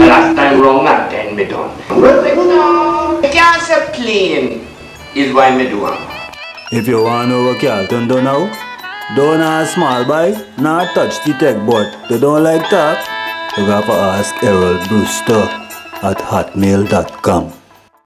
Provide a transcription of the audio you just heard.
Last time wrong and then me done. Can't say plain is why me do am. If you want to know what Carlton do now, don't ask small boy, not touch the tech board. They don't like talk. You have to ask Errol Brewster at hotmail.com.